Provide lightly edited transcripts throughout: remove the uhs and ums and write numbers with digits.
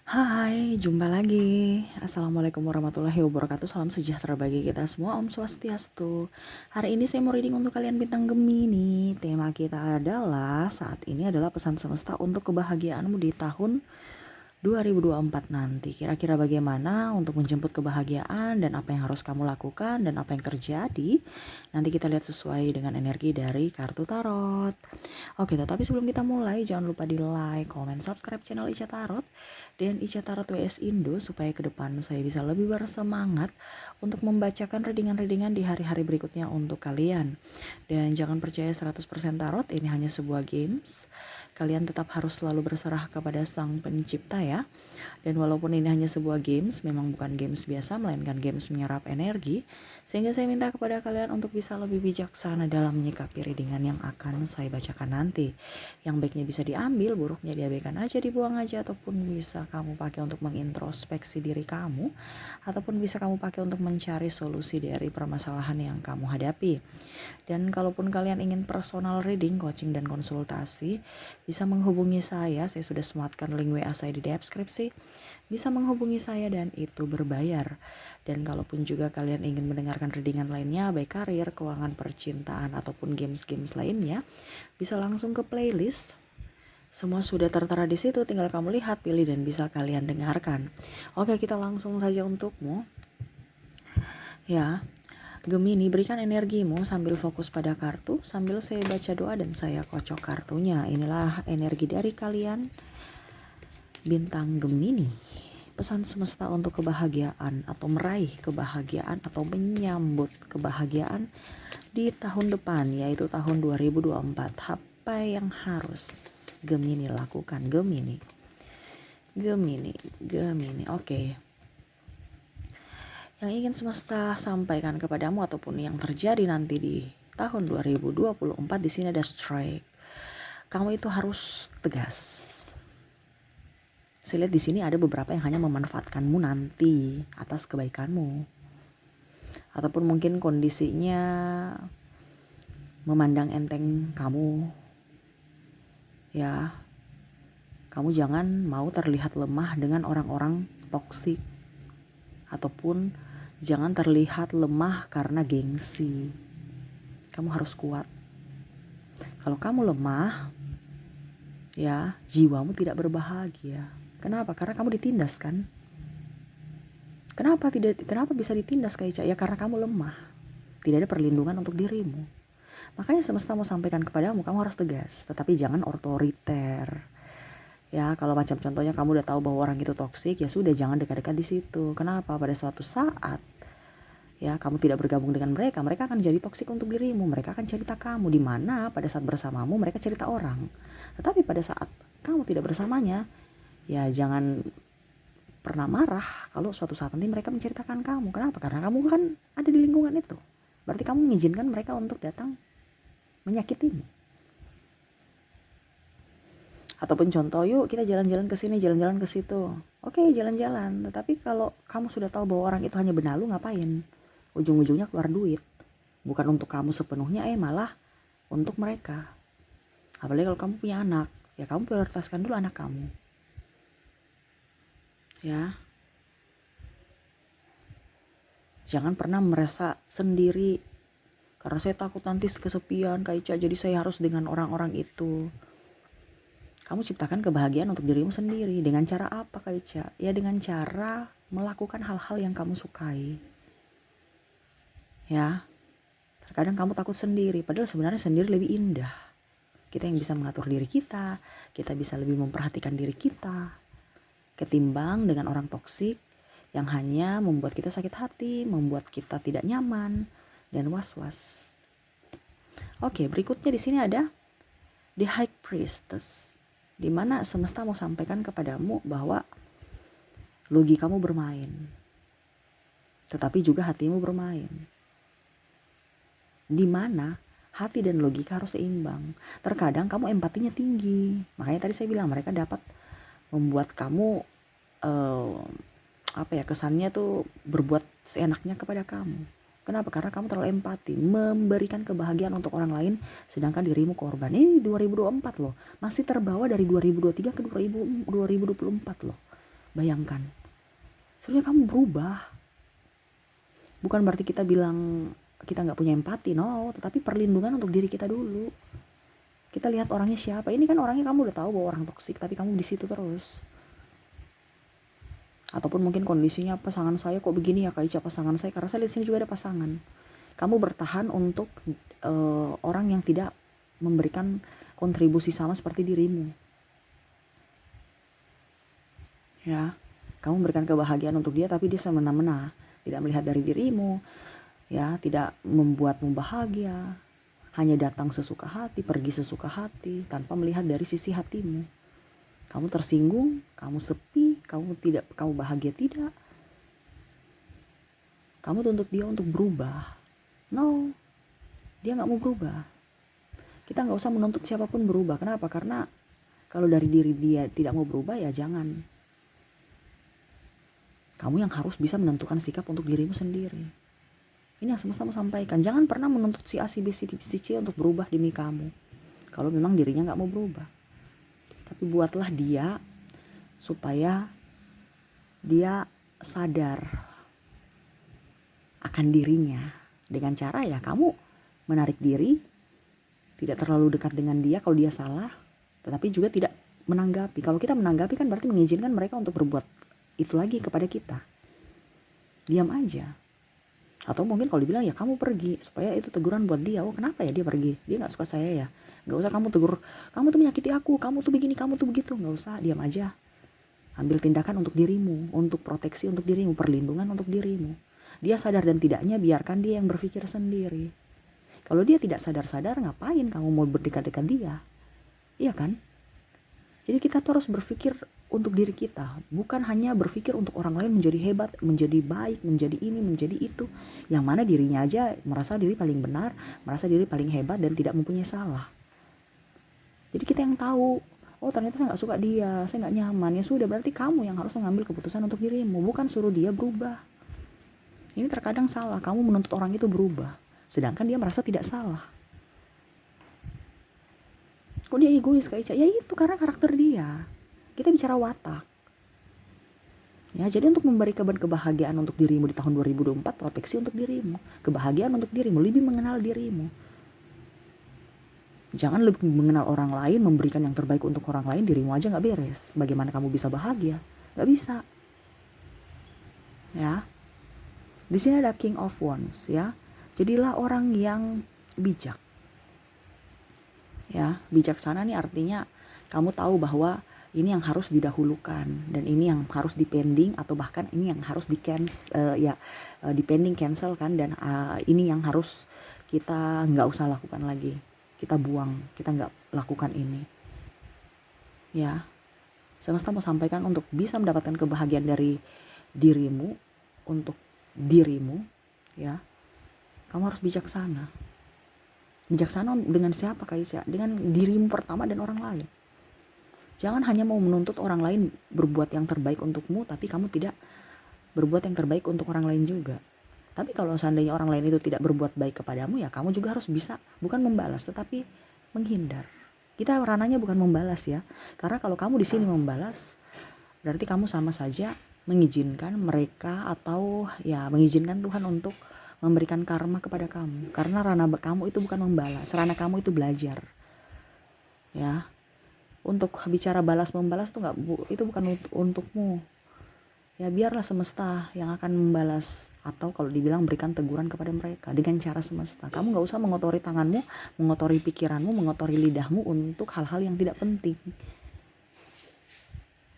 Hai, jumpa lagi. Assalamualaikum warahmatullahi wabarakatuh. Salam sejahtera bagi kita semua. Om Swastiastu. Hari ini saya mau reading untuk kalian bintang Gemini. Tema kita adalah saat ini adalah pesan semesta untuk kebahagiaanmu di tahun 2024 nanti. Kira-kira bagaimana untuk menjemput kebahagiaan dan apa yang harus kamu lakukan dan apa yang terjadi? Nanti kita lihat sesuai dengan energi dari kartu tarot. Oke, tetapi sebelum kita mulai jangan lupa di like, comment, subscribe channel Ica Tarot dan Ica Tarot WS Indo supaya ke depan saya bisa lebih bersemangat untuk membacakan readingan-readingan di hari-hari berikutnya untuk kalian. Dan jangan percaya 100% tarot, ini hanya sebuah games. Kalian tetap harus selalu berserah kepada Sang Pencipta ya. Dan walaupun ini hanya sebuah games, memang bukan games biasa, melainkan games menyerap energi. Sehingga saya minta kepada kalian untuk bisa lebih bijaksana dalam menyikapi readingan yang akan saya bacakan nanti. Yang baiknya bisa diambil, buruknya diabaikan aja, dibuang aja, ataupun bisa kamu pakai untuk mengintrospeksi diri kamu, ataupun bisa kamu pakai untuk mencari solusi dari permasalahan yang kamu hadapi. Dan kalaupun kalian ingin personal reading, coaching, dan konsultasi, bisa menghubungi saya sudah sematkan link WA saya di deskripsi. Bisa menghubungi saya dan itu berbayar. Dan kalaupun juga kalian ingin mendengarkan readingan lainnya, baik karir, keuangan, percintaan, ataupun games-games lainnya, bisa langsung ke playlist. Semua sudah tertera di situ, tinggal kamu lihat, pilih, dan bisa kalian dengarkan. Oke, kita langsung saja untukmu. Ya, Gemini, berikan energimu sambil fokus pada kartu, sambil saya baca doa dan saya kocok kartunya. Inilah energi dari kalian, bintang Gemini. Pesan semesta untuk kebahagiaan atau meraih kebahagiaan atau menyambut kebahagiaan di tahun depan, yaitu tahun 2024. Apa yang harus Gemini lakukan? Gemini. Oke. Yang ingin semesta sampaikan kepadamu ataupun yang terjadi nanti di tahun 2024, di sini ada strike. Kamu itu harus tegas. Saya lihat di sini ada beberapa yang hanya memanfaatkanmu nanti atas kebaikanmu. Ataupun mungkin kondisinya memandang enteng kamu. Ya, kamu jangan mau terlihat lemah dengan orang-orang toksik. Ataupun jangan terlihat lemah karena gengsi. Kamu harus kuat. Kalau kamu lemah, ya jiwamu tidak berbahagia. Kenapa? Karena kamu ditindas kan? Kenapa bisa ditindas Kak Ica? Ya karena kamu lemah. Tidak ada perlindungan untuk dirimu. Makanya semesta mau sampaikan kepadamu, kamu harus tegas, tetapi jangan otoriter. Ya, kalau macam contohnya kamu udah tahu bahwa orang itu toksik, ya sudah jangan dekat-dekat di situ. Kenapa? Pada suatu saat ya kamu tidak bergabung dengan mereka, mereka akan jadi toksik untuk dirimu. Mereka akan cerita kamu, di mana pada saat bersamamu mereka cerita orang. Tetapi pada saat kamu tidak bersamanya, ya jangan pernah marah kalau suatu saat nanti mereka menceritakan kamu. Kenapa? Karena kamu kan ada di lingkungan itu. Berarti kamu mengizinkan mereka untuk datang menyakitimu. Ataupun contoh, yuk kita jalan-jalan ke sini, jalan-jalan ke situ. Oke, jalan-jalan. Tetapi kalau kamu sudah tahu bahwa orang itu hanya benalu, ngapain? Ujung-ujungnya keluar duit. Bukan untuk kamu sepenuhnya, malah untuk mereka. Apalagi kalau kamu punya anak, ya kamu prioritaskan dulu anak kamu. Ya. Jangan pernah merasa sendiri. Karena saya takut nanti kesepian Kak Ica, jadi saya harus dengan orang-orang itu. Kamu ciptakan kebahagiaan untuk dirimu sendiri. Dengan cara apa Kak Ica? Ya dengan cara melakukan hal-hal yang kamu sukai. Ya. Terkadang kamu takut sendiri, padahal sebenarnya sendiri lebih indah. Kita yang bisa mengatur diri kita bisa lebih memperhatikan diri kita. Ketimbang dengan orang toksik yang hanya membuat kita sakit hati, membuat kita tidak nyaman dan was-was. Oke, berikutnya di sini ada The High Priestess, di mana semesta mau sampaikan kepadamu bahwa logikamu bermain, tetapi juga hatimu bermain. Di mana hati dan logika harus seimbang. Terkadang kamu empatinya tinggi, makanya tadi saya bilang mereka dapat membuat kamu kesannya tuh berbuat seenaknya kepada kamu. Kenapa? Karena kamu terlalu empati, memberikan kebahagiaan untuk orang lain, sedangkan dirimu korban. Ini 2024 loh, masih terbawa dari 2023 ke 2024 loh. Bayangkan, seharusnya kamu berubah. Bukan berarti kita bilang kita nggak punya empati, no, tetapi perlindungan untuk diri kita dulu. Kita lihat orangnya siapa. Ini kan orangnya kamu udah tahu bahwa orang toksik, tapi kamu di situ terus. Ataupun mungkin kondisinya pasangan saya kok begini ya Kak Ica, pasangan saya, karena saya lihat sini juga ada pasangan. Kamu bertahan untuk orang yang tidak memberikan kontribusi sama seperti dirimu. Ya, kamu memberikan kebahagiaan untuk dia tapi dia semena-mena, tidak melihat dari dirimu, ya, tidak membuatmu bahagia. Hanya datang sesuka hati, pergi sesuka hati, tanpa melihat dari sisi hatimu. Kamu tersinggung, kamu sepi, kamu bahagia tidak. Kamu tuntut dia untuk berubah. No, dia gak mau berubah. Kita gak usah menuntut siapapun berubah. Kenapa? Karena kalau dari diri dia tidak mau berubah, ya jangan. Kamu yang harus bisa menentukan sikap untuk dirimu sendiri. Ini yang semesta mau sampaikan. Jangan pernah menuntut si A, si B, si C untuk berubah demi kamu. Kalau memang dirinya gak mau berubah. Tapi buatlah dia supaya dia sadar akan dirinya. Dengan cara ya kamu menarik diri, tidak terlalu dekat dengan dia kalau dia salah, tetapi juga tidak menanggapi. Kalau kita menanggapi kan berarti mengizinkan mereka untuk berbuat itu lagi kepada kita. Diam aja. Atau mungkin kalau dibilang ya kamu pergi, supaya itu teguran buat dia. Oh kenapa ya dia pergi? Dia gak suka saya ya? Gak usah kamu tegur, kamu tuh menyakiti aku, kamu tuh begini, kamu tuh begitu. Gak usah, diam aja. Ambil tindakan untuk dirimu, untuk proteksi untuk dirimu, perlindungan untuk dirimu. Dia sadar dan tidaknya biarkan dia yang berpikir sendiri. Kalau dia tidak sadar-sadar, ngapain kamu mau berdekat-dekat dia? Iya kan? Jadi kita tuh harus berpikir untuk diri kita, bukan hanya berpikir untuk orang lain menjadi hebat, menjadi baik, menjadi ini, menjadi itu. Yang mana dirinya aja merasa diri paling benar, merasa diri paling hebat dan tidak mempunyai salah. Jadi kita yang tahu, oh ternyata saya gak suka dia, saya gak nyaman. Ya sudah, berarti kamu yang harus mengambil keputusan untuk dirimu, bukan suruh dia berubah. Ini terkadang salah, kamu menuntut orang itu berubah, sedangkan dia merasa tidak salah. Kok dia egois Kak Ica? Ya itu karena karakter dia. Kita bicara watak. Ya, jadi untuk memberi kebahagiaan untuk dirimu di tahun 2024, proteksi untuk dirimu, kebahagiaan untuk dirimu, lebih mengenal dirimu. Jangan lebih mengenal orang lain, memberikan yang terbaik untuk orang lain, dirimu aja gak beres. Bagaimana kamu bisa bahagia? Gak bisa. Ya. Di sini ada King of Wands ya. Jadilah orang yang bijak. Ya, bijaksana nih artinya kamu tahu bahwa ini yang harus didahulukan dan ini yang harus dipending atau bahkan ini yang harus dipending cancel kan, dan ini yang harus kita nggak usah lakukan lagi, kita buang, kita nggak lakukan ini. Ya, semesta mau sampaikan untuk bisa mendapatkan kebahagiaan dari dirimu, untuk dirimu, ya, kamu harus bijaksana. Bijaksana dengan siapa Kak Isya? Dengan dirimu pertama dan orang lain. Jangan hanya mau menuntut orang lain berbuat yang terbaik untukmu, tapi kamu tidak berbuat yang terbaik untuk orang lain juga. Tapi kalau seandainya orang lain itu tidak berbuat baik kepadamu, ya kamu juga harus bisa, bukan membalas, tetapi menghindar. Kita ranahnya bukan membalas ya. Karena kalau kamu di sini membalas, berarti kamu sama saja mengizinkan mereka atau ya mengizinkan Tuhan untuk memberikan karma kepada kamu. Karena ranah kamu itu bukan membalas, ranah kamu itu belajar. Ya. Untuk bicara balas membalas itu bukan untukmu. Ya biarlah semesta yang akan membalas, atau kalau dibilang berikan teguran kepada mereka dengan cara semesta. Kamu gak usah mengotori tanganmu, mengotori pikiranmu, mengotori lidahmu untuk hal-hal yang tidak penting.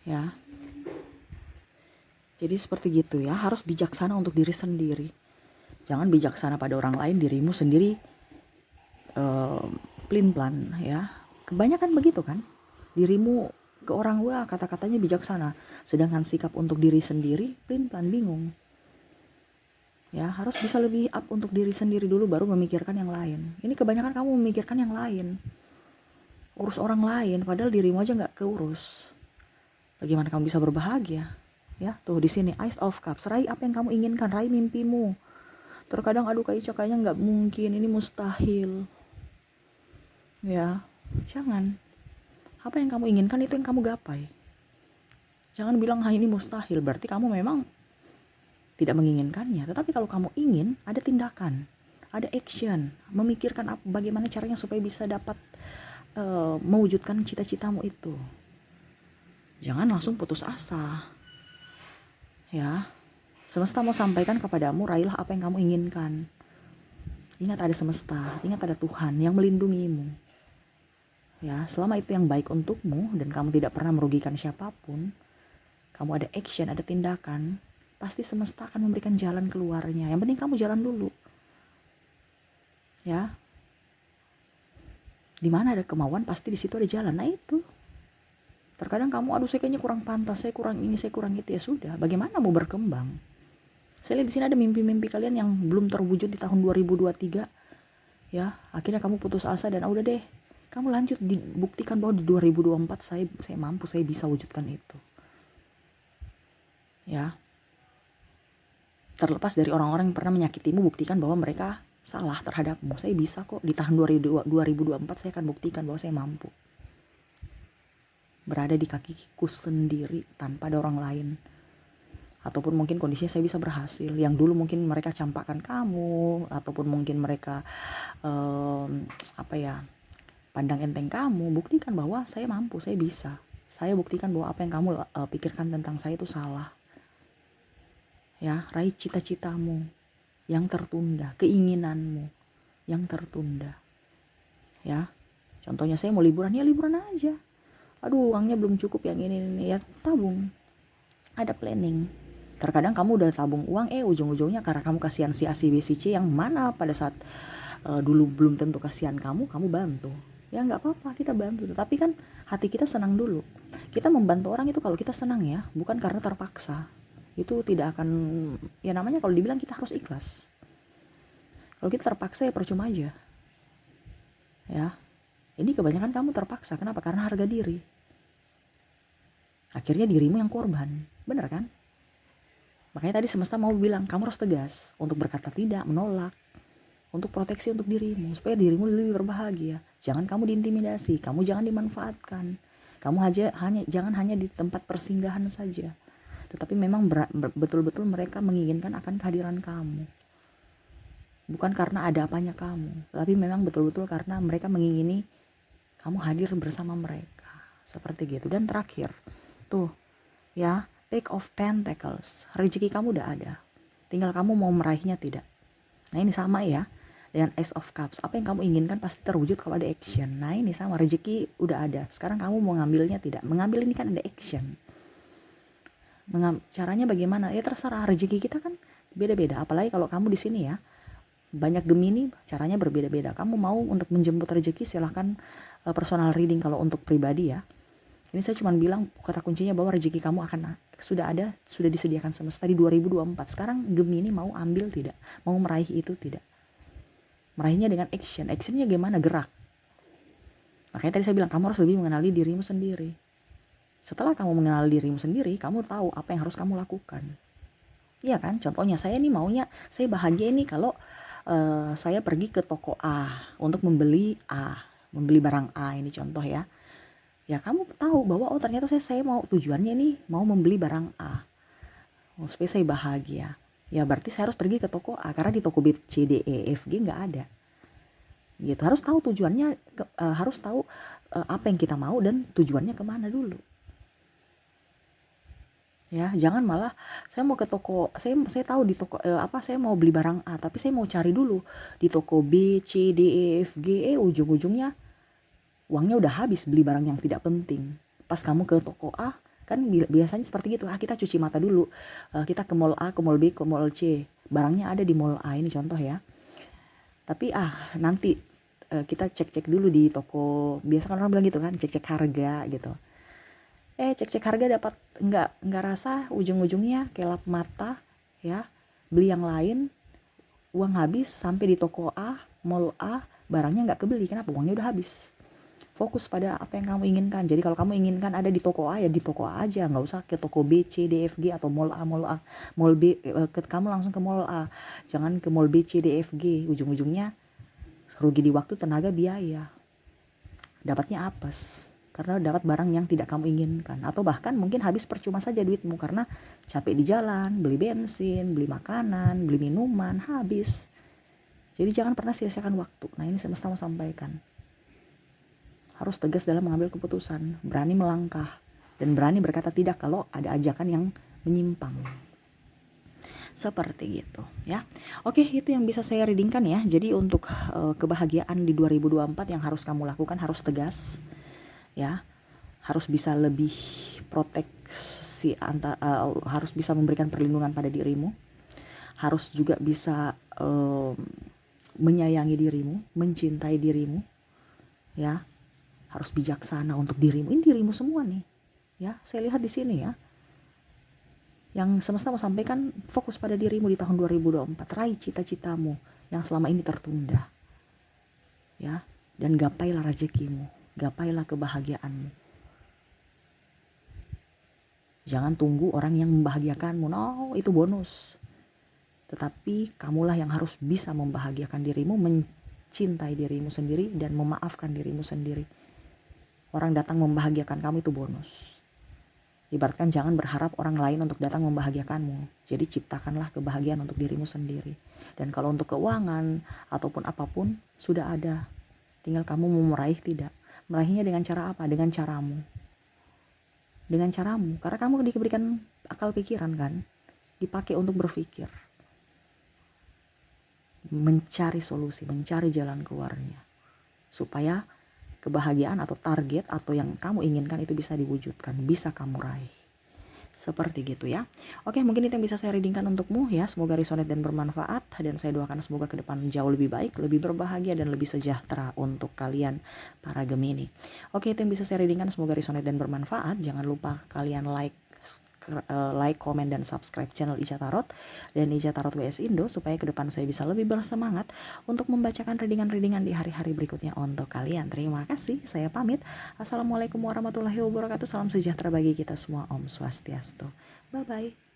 Ya. Jadi seperti gitu ya, harus bijaksana untuk diri sendiri. Jangan bijaksana pada orang lain, dirimu sendiri pelin-pelan ya. Kebanyakan begitu kan. Dirimu ke orang kata-katanya bijaksana, sedangkan sikap untuk diri sendiri pelin-pelan, bingung. Ya, harus bisa lebih up untuk diri sendiri dulu baru memikirkan yang lain. Ini kebanyakan kamu memikirkan yang lain. Urus orang lain padahal dirimu aja enggak keurus. Bagaimana kamu bisa berbahagia? Ya, tuh di sini Ace of Cups, raih apa yang kamu inginkan, raih mimpimu. Terkadang aduh Kak Ica kayaknya nggak mungkin, ini mustahil. Ya, jangan. Apa yang kamu inginkan itu yang kamu gapai. Jangan bilang ini mustahil, berarti kamu memang tidak menginginkannya. Tetapi kalau kamu ingin, ada tindakan, ada action, memikirkan bagaimana caranya supaya bisa dapat mewujudkan cita-citamu itu. Jangan langsung putus asa. Ya, semesta mau sampaikan kepadamu, raihlah apa yang kamu inginkan. Ingat ada semesta, ingat ada Tuhan yang melindungimu. Ya, selama itu yang baik untukmu dan kamu tidak pernah merugikan siapapun, kamu ada action, ada tindakan, pasti semesta akan memberikan jalan keluarnya. Yang penting kamu jalan dulu. Ya. Di mana ada kemauan, pasti di situ ada jalan. Nah itu. Terkadang kamu, aduh saya kayaknya kurang pantas, saya kurang ini, saya kurang itu, ya sudah. Bagaimana mau berkembang? Saya lihat di sini ada mimpi-mimpi kalian yang belum terwujud di tahun 2023. Ya, akhirnya kamu putus asa dan udah deh. Kamu lanjut dibuktikan bahwa di 2024 saya mampu, saya bisa wujudkan itu. Ya. Terlepas dari orang-orang yang pernah menyakitimu, buktikan bahwa mereka salah terhadapmu. Saya bisa kok, di tahun 2024 saya akan buktikan bahwa saya mampu. Berada di kakiku sendiri tanpa ada orang lain. Ataupun mungkin kondisinya saya bisa berhasil. Yang dulu mungkin mereka campakkan kamu, ataupun mungkin mereka pandang enteng kamu, buktikan bahwa saya mampu, saya bisa. Saya buktikan bahwa apa yang kamu pikirkan tentang saya itu salah. Ya, raih cita-citamu yang tertunda, keinginanmu yang tertunda. Ya, contohnya saya mau liburan, ya liburan aja. Aduh, uangnya belum cukup yang ini, ya tabung. Ada planning. Terkadang kamu udah tabung uang, ujung-ujungnya karena kamu kasihan si A, si B, si C yang mana pada saat dulu belum tentu kasihan kamu bantu. Ya nggak apa-apa, kita bantu. Tapi kan hati kita senang dulu. Kita membantu orang itu kalau kita senang ya, bukan karena terpaksa. Itu tidak akan, ya namanya kalau dibilang kita harus ikhlas. Kalau kita terpaksa ya percuma aja. Ya, ini kebanyakan kamu terpaksa. Kenapa? Karena harga diri. Akhirnya dirimu yang korban. Bener kan? Makanya tadi semesta mau bilang, kamu harus tegas untuk berkata tidak, menolak, untuk proteksi untuk dirimu, supaya dirimu lebih berbahagia. Jangan kamu diintimidasi, kamu jangan dimanfaatkan. Kamu jangan hanya di tempat persinggahan saja. Tetapi memang betul-betul mereka menginginkan akan kehadiran kamu. Bukan karena ada apanya kamu, tapi memang betul-betul karena mereka mengingini kamu hadir bersama mereka. Seperti gitu. Dan terakhir, tuh ya, Page of Pentacles. Rezeki kamu udah ada. Tinggal kamu mau meraihnya tidak. Nah ini sama ya dengan Ace of Cups. Apa yang kamu inginkan pasti terwujud kalau ada action. Nah ini sama, rezeki udah ada. Sekarang kamu mau ngambilnya tidak. Mengambil ini kan ada action. Caranya bagaimana? Ya terserah, rezeki kita kan beda-beda. Apalagi kalau kamu di sini ya, banyak Gemini, caranya berbeda-beda. Kamu mau untuk menjemput rezeki, silahkan personal reading kalau untuk pribadi ya. Ini saya cuma bilang kata kuncinya bahwa rezeki kamu akan sudah ada, sudah disediakan semesta di 2024. Sekarang Gemini mau ambil tidak? Mau meraih itu tidak? Meraihnya dengan action. Actionnya gimana? Gerak. Makanya tadi saya bilang kamu harus lebih mengenali dirimu sendiri. Setelah kamu mengenal dirimu sendiri, kamu tahu apa yang harus kamu lakukan. Iya kan? Contohnya saya nih maunya, saya bahagia nih kalau saya pergi ke toko A untuk membeli barang A, ini contoh ya. Ya kamu tahu bahwa ternyata saya mau tujuannya nih mau membeli barang A. Supaya saya bahagia. Ya berarti saya harus pergi ke toko A karena di toko B, C, D, E, F, G nggak ada. Gitu. Harus tahu tujuannya, harus tahu apa yang kita mau dan tujuannya kemana dulu. Ya, jangan malah saya mau ke toko, saya tahu di toko saya mau beli barang A, tapi saya mau cari dulu di toko B, C, D, E, F, G, ujung-ujungnya uangnya udah habis beli barang yang tidak penting. Pas kamu ke toko A, kan biasanya seperti gitu, kita cuci mata dulu, kita ke mall A, ke mall B, ke mall C, barangnya ada di mall A, ini contoh ya. Tapi nanti kita cek-cek dulu di toko, biasa kan orang bilang gitu kan, cek-cek harga gitu. Cek-cek harga dapat nggak rasa, ujung-ujungnya kelap mata ya, beli yang lain, uang habis sampai di toko A, mall A, barangnya nggak kebeli. Kenapa? Uangnya udah habis. Fokus pada apa yang kamu inginkan. Jadi kalau kamu inginkan ada di toko A, ya di toko A aja, nggak usah ke toko B, C, D, F, G atau mall A, mall B. Kamu langsung ke mall A, jangan ke mall B, C, D, F, G. Ujung-ujungnya rugi di waktu, tenaga, biaya. Dapatnya apes. karena dapat barang yang tidak kamu inginkan, atau bahkan mungkin habis percuma saja duitmu karena capek di jalan, beli bensin, beli makanan, beli minuman, habis. Jadi jangan pernah sia-siakan waktu. Nah, ini semesta mau sampaikan. Harus tegas dalam mengambil keputusan, berani melangkah, dan berani berkata tidak kalau ada ajakan yang menyimpang. Seperti gitu ya. Oke, itu yang bisa saya readingkan ya. Jadi untuk kebahagiaan di 2024 yang harus kamu lakukan, harus tegas ya. Harus bisa lebih proteksi harus bisa memberikan perlindungan pada dirimu. Harus juga bisa menyayangi dirimu, mencintai dirimu ya. Harus bijaksana untuk dirimu. Ini dirimu semua nih. Ya, saya lihat di sini ya. Yang semesta mau sampaikan, fokus pada dirimu di tahun 2024. Raih cita-citamu yang selama ini tertunda. Ya, dan gapailah rezekimu, gapailah kebahagiaanmu. Jangan tunggu orang yang membahagiakanmu. No, itu bonus. Tetapi kamulah yang harus bisa membahagiakan dirimu, mencintai dirimu sendiri, dan memaafkan dirimu sendiri. Orang datang membahagiakan kamu itu bonus. Ibaratkan jangan berharap orang lain untuk datang membahagiakanmu. Jadi ciptakanlah kebahagiaan untuk dirimu sendiri. Dan kalau untuk keuangan ataupun apapun sudah ada. Tinggal kamu mau meraih tidak. Meraihnya dengan cara apa? Dengan caramu. Dengan caramu. Karena kamu diberikan akal pikiran kan. Dipakai untuk berpikir. Mencari solusi, mencari jalan keluarnya. Supaya kebahagiaan atau target atau yang kamu inginkan itu bisa diwujudkan, bisa kamu raih. Seperti gitu ya. Oke, mungkin itu yang bisa saya readingkan untukmu ya. Semoga resonate dan bermanfaat, dan saya doakan semoga ke depan jauh lebih baik, lebih berbahagia, dan lebih sejahtera untuk kalian para Gemini. Oke, itu yang bisa saya readingkan, semoga resonate dan bermanfaat. Jangan lupa kalian like, komen, dan subscribe channel Ica Tarot dan Ica Tarot WS Indo supaya ke depan saya bisa lebih bersemangat untuk membacakan readingan-readingan di hari-hari berikutnya untuk kalian. Terima kasih, saya pamit. Assalamualaikum warahmatullahi wabarakatuh. Salam sejahtera bagi kita semua. Om Swastiastu. Bye-bye.